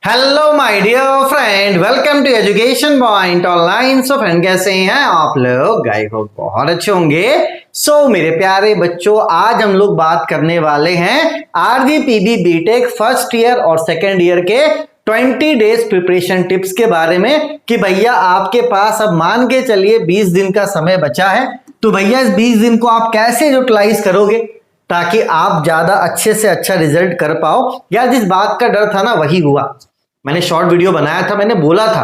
Hello my dear friend, welcome to education point online. So friend, कैसे हैं आप लोग? आई होप बहुत अच्छे होंगे। मेरे प्यारे बच्चों, आज हम लोग बात करने वाले हैं आरजीपीबी बीटेक फर्स्ट ईयर और सेकेंड ईयर के 20 डेज प्रिपरेशन टिप्स के बारे में कि भैया आपके पास अब मान के चलिए 20 दिन का समय बचा है, तो भैया इस 20 दिन को आप कैसे यूटिलाइज करोगे ताकि आप ज्यादा अच्छे से अच्छा रिजल्ट कर पाओ। यार, जिस बात का डर था ना वही हुआ। मैंने शॉर्ट वीडियो बनाया था, मैंने बोला था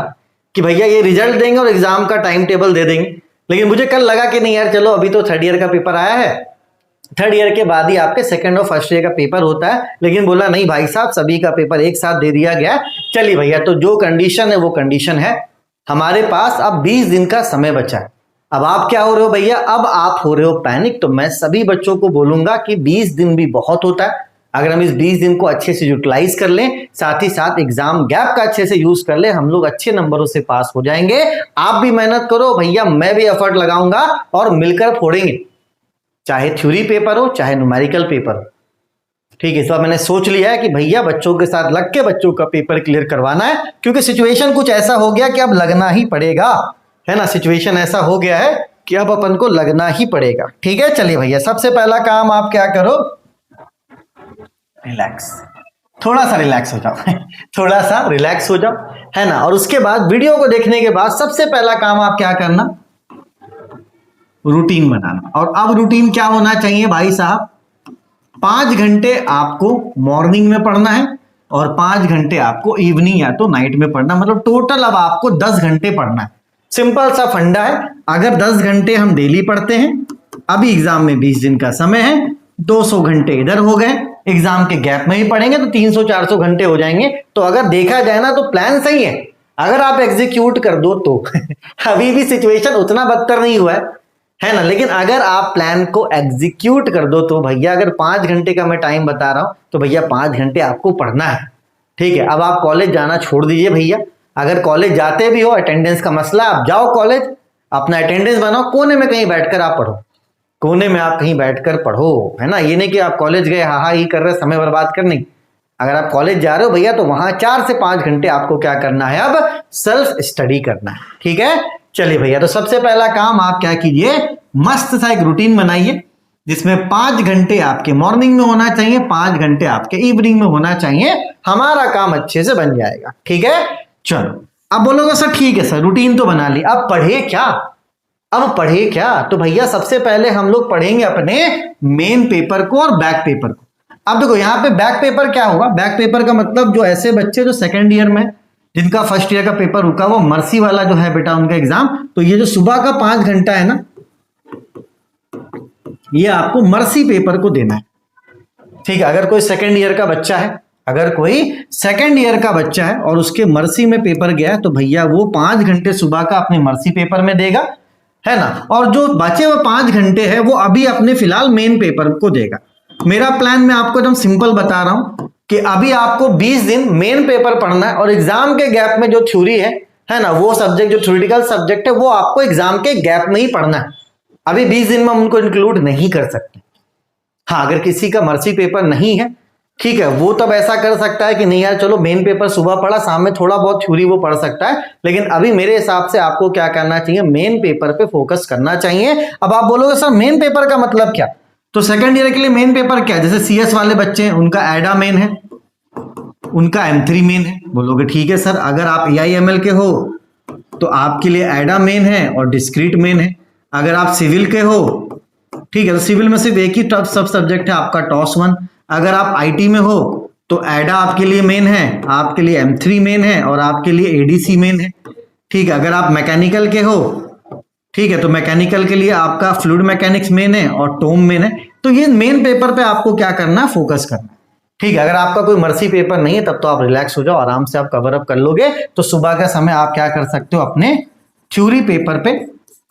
कि भैया ये रिजल्ट देंगे और एग्जाम का टाइम टेबल दे देंगे, लेकिन मुझे कल लगा कि नहीं यार, चलो अभी तो थर्ड ईयर का पेपर आया है, थर्ड ईयर के बाद ही आपके सेकंड और फर्स्ट ईयर का पेपर होता है। लेकिन बोला नहीं भाई साहब, सभी का पेपर एक साथ दे दिया गया। चलिए भैया, तो जो कंडीशन है वो कंडीशन है। हमारे पास अब 20 दिन का समय बचा है। अब आप क्या हो रहे हो भैया? अब आप हो रहे हो पैनिक। तो मैं सभी बच्चों को बोलूंगा कि 20 दिन भी बहुत होता है। अगर हम इस 20 दिन को अच्छे से यूटिलाइज कर लें, साथ ही साथ एग्जाम गैप का अच्छे से यूज कर ले, हम लोग अच्छे नंबरों से पास हो जाएंगे। आप भी मेहनत करो भैया, मैं भी एफर्ट लगाऊंगा और मिलकर फोड़ेंगे, चाहे थ्योरी पेपर हो चाहे न्यूमेरिकल पेपर हो। ठीक है, इस बार मैंने सोच लिया है कि भैया बच्चों के साथ लग के बच्चों का पेपर क्लियर करवाना है, क्योंकि सिचुएशन कुछ ऐसा हो गया कि अब लगना ही पड़ेगा, है ना। सिचुएशन ऐसा हो गया है कि अब अपन को लगना ही पड़ेगा। ठीक है, चलिए भैया, सबसे पहला काम आप क्या करो, रिलैक्स, थोड़ा सा रिलैक्स हो जाओ थोड़ा सा रिलैक्स हो जाओ, है ना। और उसके बाद वीडियो को देखने के बाद सबसे पहला काम आप क्या करना, रूटीन बनाना। और अब रूटीन क्या होना चाहिए भाई साहब? 5 घंटे आपको मॉर्निंग में पढ़ना है और 5 घंटे आपको इवनिंग या तो नाइट में पढ़ना, मतलब टोटल अब आपको 10 घंटे पढ़ना है। सिंपल सा फंडा है। अगर 10 घंटे हम डेली पढ़ते हैं, अभी एग्जाम में 20 दिन का समय है, 200 घंटे इधर हो गए, एग्जाम के गैप में ही पढ़ेंगे तो 300-400 घंटे हो जाएंगे। तो अगर देखा जाए ना तो प्लान सही है, अगर आप एग्जीक्यूट कर दो तो अभी भी सिचुएशन उतना बदतर नहीं हुआ है ना। लेकिन अगर आप प्लान को एग्जीक्यूट कर दो तो भैया, अगर 5 घंटे का मैं टाइम बता रहा हूं तो भैया 5 घंटे आपको पढ़ना है। ठीक है, अब आप कॉलेज जाना छोड़ दीजिए भैया। अगर कॉलेज जाते भी हो, अटेंडेंस का मसला, आप जाओ कॉलेज, अपना अटेंडेंस बनाओ, कोने में कहीं बैठकर आप पढ़ो, कोने में आप कहीं बैठकर पढ़ो, है ना। ये नहीं कि आप कॉलेज गए हा ही कर रहे, समय बर्बाद करने। अगर आप कॉलेज जा रहे हो भैया तो वहां 4 से 5 घंटे आपको क्या करना है, अब सेल्फ स्टडी करना है। ठीक है, चलिए भैया, तो सबसे पहला काम आप क्या कीजिए, मस्त सा एक रूटीन बनाइए जिसमें 5 घंटे आपके मॉर्निंग में होना चाहिए, 5 घंटे आपके इवनिंग में होना चाहिए। हमारा काम अच्छे से बन जाएगा। ठीक है, चलो। अब बोलोगे सर ठीक है सर, रूटीन तो बना ली, अब पढ़े क्या? अब पढ़े क्या? तो भैया सबसे पहले हम लोग पढ़ेंगे अपने मेन पेपर को और बैक पेपर को। अब देखो यहाँ पे बैक पेपर क्या होगा, बैक पेपर का मतलब जो ऐसे बच्चे जो सेकंड ईयर में, जिनका फर्स्ट ईयर का पेपर रुका, वो मर्सी वाला जो है बेटा उनका एग्जाम, तो ये जो सुबह का 5 घंटा है ना, ये आपको मर्सी पेपर को देना है। ठीक है, अगर कोई सेकंड ईयर का बच्चा है, अगर कोई सेकंड ईयर का बच्चा है और उसके मर्सी में पेपर गया, तो भैया वो 5 घंटे सुबह का अपने मर्सी पेपर में देगा, है ना। और जो बचे हुए 5 घंटे है वो अभी अपने फिलहाल मेन पेपर को देगा। मेरा प्लान मैं आपको एकदम सिंपल बता रहा हूं कि अभी आपको 20 दिन मेन पेपर पढ़ना है और एग्जाम के गैप में जो थ्योरी है ना, वो सब्जेक्ट जो थ्योरेटिकल सब्जेक्ट है वो आपको एग्जाम के गैप में ही पढ़ना है। अभी 20 दिन में हम उनको इंक्लूड नहीं कर सकते। हाँ, अगर किसी का मर्सी पेपर नहीं है, ठीक है, वो तब ऐसा कर सकता है कि नहीं यार चलो मेन पेपर सुबह पढ़ा, शाम में थोड़ा बहुत थ्योरी वो पढ़ सकता है। लेकिन अभी मेरे हिसाब से आपको क्या करना चाहिए, मेन पेपर पे फोकस करना चाहिए। अब आप बोलोगे सर मेन पेपर का मतलब क्या? तो सेकंड ईयर के लिए मेन पेपर क्या है? जैसे सीएस वाले बच्चे हैं, उनका एडा मेन है, उनका M3 मेन है। बोलोगे ठीक है सर, अगर आप AIML के हो तो आपके लिए एडा मेन है और डिस्क्रीट मेन है। अगर आप सिविल के हो, ठीक है, तो सिविल में सिर्फ एक ही सब सब्जेक्ट है आपका, TOS1। अगर आप IT में हो तो एडा आपके लिए मेन है, आपके लिए M3 मेन है और आपके लिए ADC मेन है। ठीक है, अगर आप मैकेनिकल के हो, ठीक है, तो मैकेनिकल के लिए आपका फ्लूइड मैकेनिक्स मेन है और टोम मेन है। तो ये मेन पेपर पे आपको क्या करना है, फोकस करना है। ठीक है, अगर आपका कोई मर्सी पेपर नहीं है तब तो आप रिलैक्स हो जाओ, आराम से आप कवर अप कर लोगे। तो सुबह का समय आप क्या कर सकते हो, अपने थ्योरी पेपर पे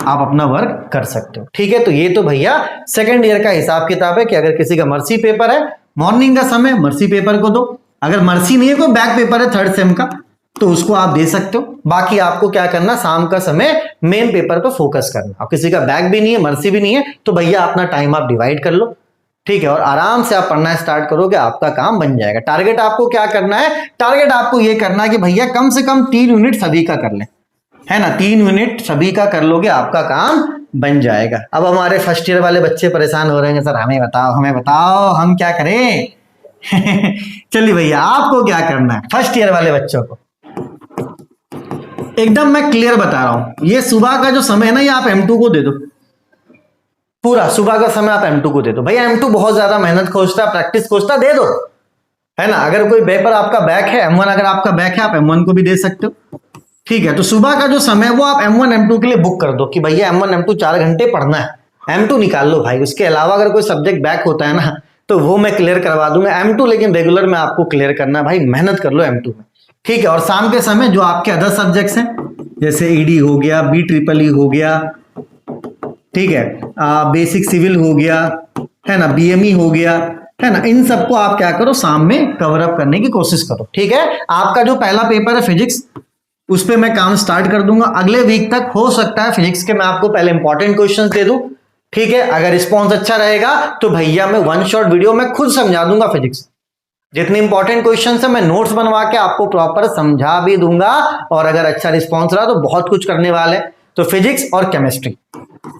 आप अपना वर्क कर सकते हो। ठीक है, तो ये तो भैया सेकंड ईयर का हिसाब किताब है कि अगर किसी का मर्सी पेपर है, मॉर्निंग का समय मर्सी पेपर को दो। अगर मर्सी नहीं है, कोई बैक पेपर है थर्ड सेम का, तो उसको आप दे सकते हो। बाकी आपको क्या करना, शाम का समय मेन पेपर पर फोकस करना। अब किसी का बैक भी नहीं है, मर्सी भी नहीं है, तो भैया अपना टाइम आप डिवाइड कर लो। ठीक है, और आराम से आप पढ़ना स्टार्ट करोगे, आपका काम बन जाएगा। टारगेट आपको क्या करना है, टारगेट आपको ये करना है कि भैया कम से कम 3 यूनिट सभी का कर ले, है ना, 3 यूनिट सभी का कर लोगे, आपका काम बन जाएगा। अब हमारे फर्स्ट ईयर वाले बच्चे परेशान हो रहे हैं, सर हमें बताओ हम क्या करें। चलिए भैया, आपको क्या करना है, फर्स्ट ईयर वाले बच्चों को एकदम मैं क्लियर बता रहा हूं। ये सुबह का जो समय है ना, ये आप M2 को दे दो, पूरा सुबह का समय आप M2 को दे दो। भैया M2 बहुत ज्यादा मेहनत खोजता, प्रैक्टिस खोजता, दे दो, है ना। अगर कोई पेपर आपका बैक है, M1 अगर आपका बैक है, आप M1 को भी दे सकते हो, ठीक है। तो सुबह का जो समय वो आप M1 M2 के लिए बुक कर दो कि भैया M1 M2 4 घंटे पढ़ना है, M2 निकाल लो भाई। उसके अलावा अगर कोई सब्जेक्ट बैक होता है ना, तो वो मैं क्लियर करवा दूंगा, M2 लेकिन रेगुलर में आपको क्लियर करना है भाई, मेहनत कर लो M2 में, ठीक है। और शाम के समय जो आपके अदर सब्जेक्ट्स हैं, जैसे ED हो गया, BEEE हो गया, ठीक है, बेसिक सिविल हो गया, है ना, BME हो गया, है ना, इन सबको आप क्या करो, शाम में कवर अप करने की कोशिश करो, ठीक है। आपका जो पहला पेपर है फिजिक्स, उस पे मैं काम स्टार्ट कर दूंगा अगले वीक तक। हो सकता है फिजिक्स के मैं आपको पहले इंपॉर्टेंट क्वेश्चंस दे दूं, ठीक है। अगर रिस्पॉन्स अच्छा रहेगा तो भैया मैं 1 शॉट वीडियो में खुद समझा दूंगा फिजिक्स, जितने इंपॉर्टेंट क्वेश्चन है मैं नोट्स बनवा के आपको प्रॉपर समझा भी दूंगा। और अगर अच्छा रिस्पॉन्स रहा तो बहुत कुछ करने वाले। तो फिजिक्स और केमिस्ट्री,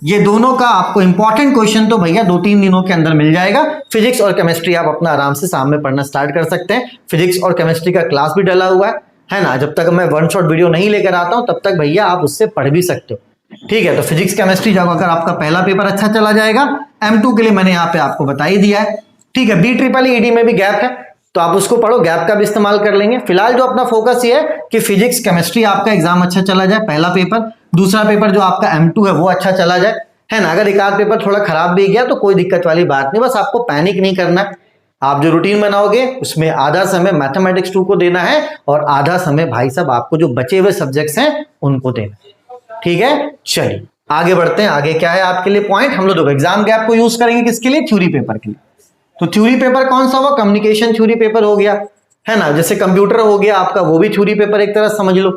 ये दोनों का आपको इंपॉर्टेंट क्वेश्चन तो भैया 2-3 दिनों के अंदर मिल जाएगा। फिजिक्स और केमिस्ट्री आप अपना आराम से सामने पढ़ना स्टार्ट कर सकते हैं। फिजिक्स और केमिस्ट्री का क्लास भी डला हुआ है ना। जब तक मैं 1 शॉट वीडियो नहीं लेकर आता हूं तब तक भैया आप उससे पढ़ भी सकते हो, ठीक है। तो फिजिक्स केमिस्ट्री जब अगर आपका पहला पेपर अच्छा चला जाएगा, M2 के लिए मैंने यहाँ पे आपको बता ही दिया है, ठीक है। BEEE ED में भी गैप है तो आप उसको पढ़ो, गैप का भी इस्तेमाल कर लेंगे। फिलहाल जो अपना फोकस ये है कि फिजिक्स केमिस्ट्री आपका एग्जाम अच्छा चला जाए, पहला पेपर। दूसरा पेपर जो आपका M2 है वो अच्छा चला जाए, है ना। अगर एक आध पेपर थोड़ा खराब भी गया तो कोई दिक्कत वाली बात नहीं, बस आपको पैनिक नहीं करना है। आप जो रूटीन बनाओगे उसमें आधा समय मैथमेटिक्स 2 को देना है और आधा समय भाई साहब आपको जो बचे हुए सब्जेक्ट्स हैं उनको देना है, ठीक है। चलिए आगे बढ़ते हैं। आगे क्या है आपके लिए पॉइंट, हम लोग देखो एग्जाम गैप को यूज करेंगे किसके लिए, थ्योरी पेपर के लिए। तो थ्योरी पेपर कौन सा हुआ, कम्युनिकेशन थ्योरी पेपर हो गया, है ना। जैसे कंप्यूटर हो गया आपका, वो भी थ्योरी पेपर एक तरह समझ लो,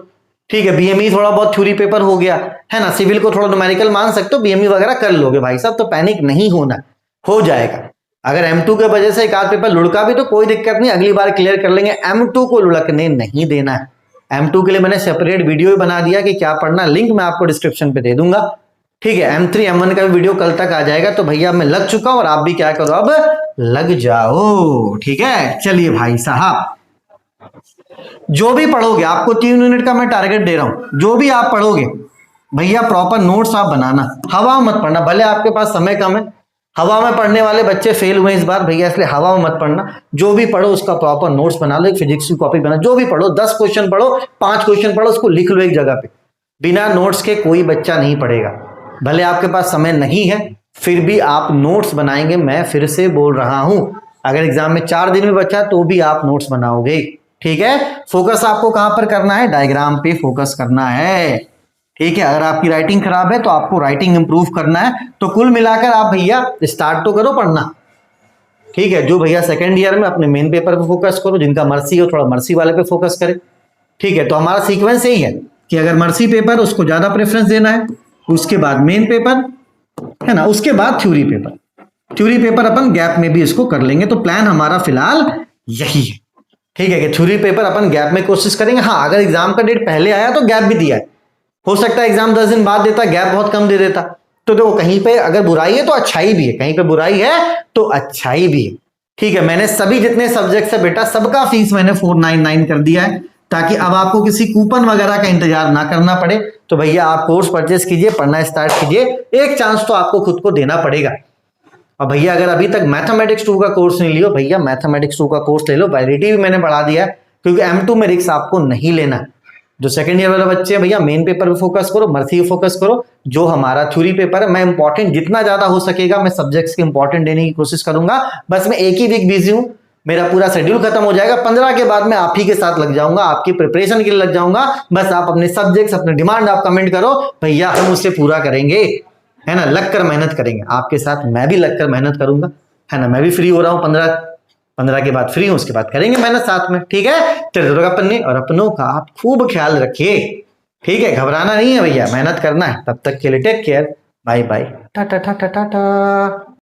ठीक है। BME थोड़ा बहुत थ्योरी पेपर हो गया, है ना। सिविल को थोड़ा न्यूमेरिकल मान सकते हो, BME वगैरह कर लोगे भाई साहब, तो पैनिक नहीं होना, हो जाएगा। अगर M2 के वजह से एक आध पेपर लुढ़का भी तो कोई दिक्कत नहीं, अगली बार क्लियर कर लेंगे। M2 को लुढ़कने नहीं देना है। M2 के लिए मैंने सेपरेट वीडियो भी बना दिया कि क्या पढ़ना, लिंक मैं आपको डिस्क्रिप्शन पे दे दूंगा, ठीक है। M3 M1 का भी वीडियो कल तक आ जाएगा। तो भैया मैं लग चुका हूं और आप भी क्या करो, अब लग जाओ, ठीक है। चलिए भाई साहब, जो भी पढ़ोगे आपको 3 यूनिट का मैं टारगेट दे रहा हूं, जो भी आप पढ़ोगे भैया प्रॉपर नोट्स आप बनाना, हवा मत पढ़ना। भले आपके पास समय कम है, हवा में पढ़ने वाले बच्चे फेल हुए इस बार भैया, इसलिए हवा में मत पढ़ना। जो भी पढ़ो उसका प्रॉपर नोट्स बना लो, एक फिजिक्स की कॉपी बना, जो भी पढ़ो 10 क्वेश्चन पढ़ो, 5 क्वेश्चन पढ़ो, उसको लिख लो एक जगह पे। बिना नोट्स के कोई बच्चा नहीं पढ़ेगा। भले आपके पास समय नहीं है फिर भी आप नोट्स बनाएंगे। मैं फिर से बोल रहा हूं, अगर एग्जाम में 4 दिन में बचा तो भी आप नोट्स बनाओगे, ठीक है। फोकस आपको कहां पर करना है, डायग्राम पे फोकस करना है, ठीक है। अगर आपकी राइटिंग खराब है तो आपको राइटिंग इंप्रूव करना है। तो कुल मिलाकर आप भैया स्टार्ट तो करो पढ़ना, ठीक है। जो भैया सेकंड ईयर में अपने मेन पेपर पे फोकस करो, जिनका मर्सी हो थोड़ा मर्सी वाले पे फोकस करें, ठीक है। तो हमारा सीक्वेंस यही है कि अगर मर्सी पेपर उसको ज्यादा प्रेफरेंस देना है, उसके बाद मेन पेपर, है ना, उसके बाद थ्योरी पेपर। थ्योरी पेपर अपन गैप में भी इसको कर लेंगे। तो प्लान हमारा फिलहाल यही है, ठीक है, कि थ्योरी पेपर अपन गैप में कोशिश करेंगे। हाँ, अगर एग्जाम का डेट पहले आया तो गैप भी दिया है, हो सकता है एग्जाम 10 दिन बाद देता, गैप बहुत कम दे देता। तो देखो कहीं पे अगर बुराई है तो अच्छाई भी है, कहीं पे बुराई है तो अच्छाई भी है, ठीक है। मैंने सभी जितने सब्जेक्ट है बेटा सबका फीस मैंने 499 कर दिया है, ताकि अब आपको किसी कूपन वगैरह का इंतजार ना करना पड़े। तो भैया आप कोर्स परचेस कीजिए, पढ़ना स्टार्ट कीजिए, एक चांस तो आपको खुद को देना पड़ेगा। और भैया अगर अभी तक मैथमेटिक्स 2 का कोर्स नहीं लियो, भैया मैथमेटिक्स 2 का कोर्स ले लो, वैलिडिटी भी मैंने बढ़ा दिया है, क्योंकि M2 में रिस्क आपको नहीं लेना है। जो सेकंड ईयर वाले बच्चे हैं भैया मेन पेपर पे फोकस करो, मर्सी पे फोकस करो। जो हमारा थ्योरी पेपर है मैं इंपॉर्टेंट जितना ज्यादा हो सकेगा मैं सब्जेक्ट्स के इंपॉर्टेंट देने की कोशिश करूंगा। बस मैं एक ही वीक बिजी हूं, मेरा पूरा शेड्यूल खत्म हो जाएगा, 15 के बाद मैं आप ही के साथ लग जाऊंगा, आपकी प्रिपरेशन के लिए लग जाऊंगा। बस आप अपने सब्जेक्ट्स अपने डिमांड आप कमेंट करो, भैया हम उससे पूरा करेंगे, है ना। लगकर मेहनत करेंगे आपके साथ, मैं भी लगकर मेहनत करूंगा, है ना। मैं भी फ्री हो रहा हूँ 15 के बाद फ्री हूं, उसके बाद करेंगे मेहनत साथ में, ठीक है। चलिए अपने और अपनों का आप खूब ख्याल रखिए, ठीक है। घबराना नहीं है भैया, मेहनत करना है। तब तक के लिए take care, bye bye, tata tata Tata.